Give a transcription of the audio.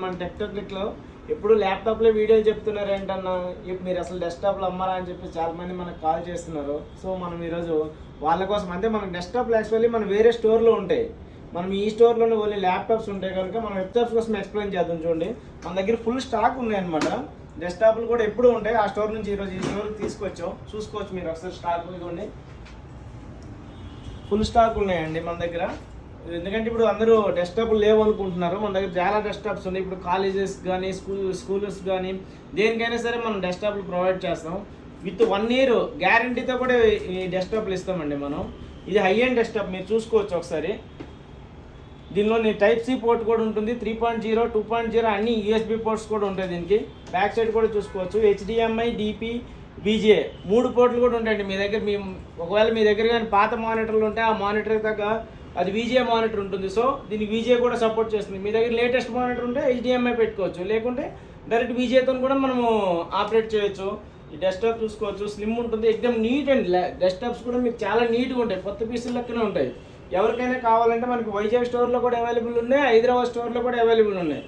మన టెక్టోక్లిక్లో ఎప్పుడు ల్యాప్టాప్లో వీడియోలు చెప్తున్నారు ఏంటన్నా, ఇప్పుడు మీరు అసలు డెస్క్టాప్లో అమ్మారా అని చెప్పి చాలామంది మనకు కాల్ చేస్తున్నారు. సో మనం ఈరోజు వాళ్ళ కోసం అంటే మనకు డెస్క్టాప్లు యాక్చువల్లీ మనం వేరే స్టోర్లో ఉంటాయి, మనం ఈ స్టోర్లోనే ఓన్లీ ల్యాప్టాప్స్ ఉంటాయి కనుక మనం ల్యాప్టాప్స్ కోసం ఎక్స్ప్లెయిన్ చేద్దాం. చూడండి, మన దగ్గర ఫుల్ స్టాక్ ఉన్నాయన్నమాట. డెస్క్టాప్లు కూడా ఎప్పుడు ఉంటాయి. ఆ స్టోర్ నుంచి ఈరోజు ఈ స్టోర్కి తీసుకొచ్చాం. చూసుకోవచ్చు మీరు ఒకసారి స్టాక్ ఇవ్వండి, ఫుల్ స్టాక్ ఉన్నాయండి మన దగ్గర. ఎందుకంటే ఇప్పుడు అందరూ డెస్క్టాప్లు లేవు అనుకుంటున్నారు, మన దగ్గర చాలా డెస్క్టాప్స్ ఉన్నాయి. ఇప్పుడు కాలేజెస్ కానీ స్కూల్స్ కానీ దేనికైనా సరే మనం డెస్క్టాప్లు ప్రొవైడ్ చేస్తాం. విత్ 1 year గ్యారంటీతో కూడా ఈ డెస్క్టాప్లు ఇస్తామండి మనం. ఇది హై ఎండ్ డెస్క్టాప్, మీరు చూసుకోవచ్చు ఒకసారి. దీనిలో టైప్ సి పోర్ట్ కూడా ఉంటుంది, 3.0, 2.0 అన్ని యూఎస్బి పోర్ట్స్ కూడా ఉంటాయి. దీనికి బ్యాక్ సైడ్ కూడా చూసుకోవచ్చు. హెచ్డిఎంఐ, డిపి, బీజే 3 పోర్ట్లు కూడా ఉంటాయండి మీ దగ్గర. ఒకవేళ మీ దగ్గర కానీ పాత మానిటర్లు ఉంటే ఆ మానిటర్ తగ్గ అది విజే మానిటర్ ఉంటుంది. సో దీనికి విజే కూడా సపోర్ట్ చేస్తుంది. మీ దగ్గర లేటెస్ట్ మానిటర్ ఉంటే హెచ్డిఎంఐ పెట్టుకోవచ్చు, లేకుంటే డైరెక్ట్ విజేతో కూడా మనము ఆపరేట్ చేయొచ్చు. ఈ డెస్క్టాప్ చూసుకోవచ్చు, స్లిమ్ ఉంటుంది, ఎక్దమ్ నీట్ అండ్ డెస్క్టాప్స్ కూడా మీకు చాలా నీట్గా ఉంటాయి, కొత్త పీసులు లెక్కనే ఉంటాయి. ఎవరికైనా కావాలంటే మనకి వైజాగ్ స్టోర్లో కూడా అవైలబుల్ ఉన్నాయి, హైదరాబాద్ స్టోర్లో కూడా అవైలబుల్ ఉన్నాయి.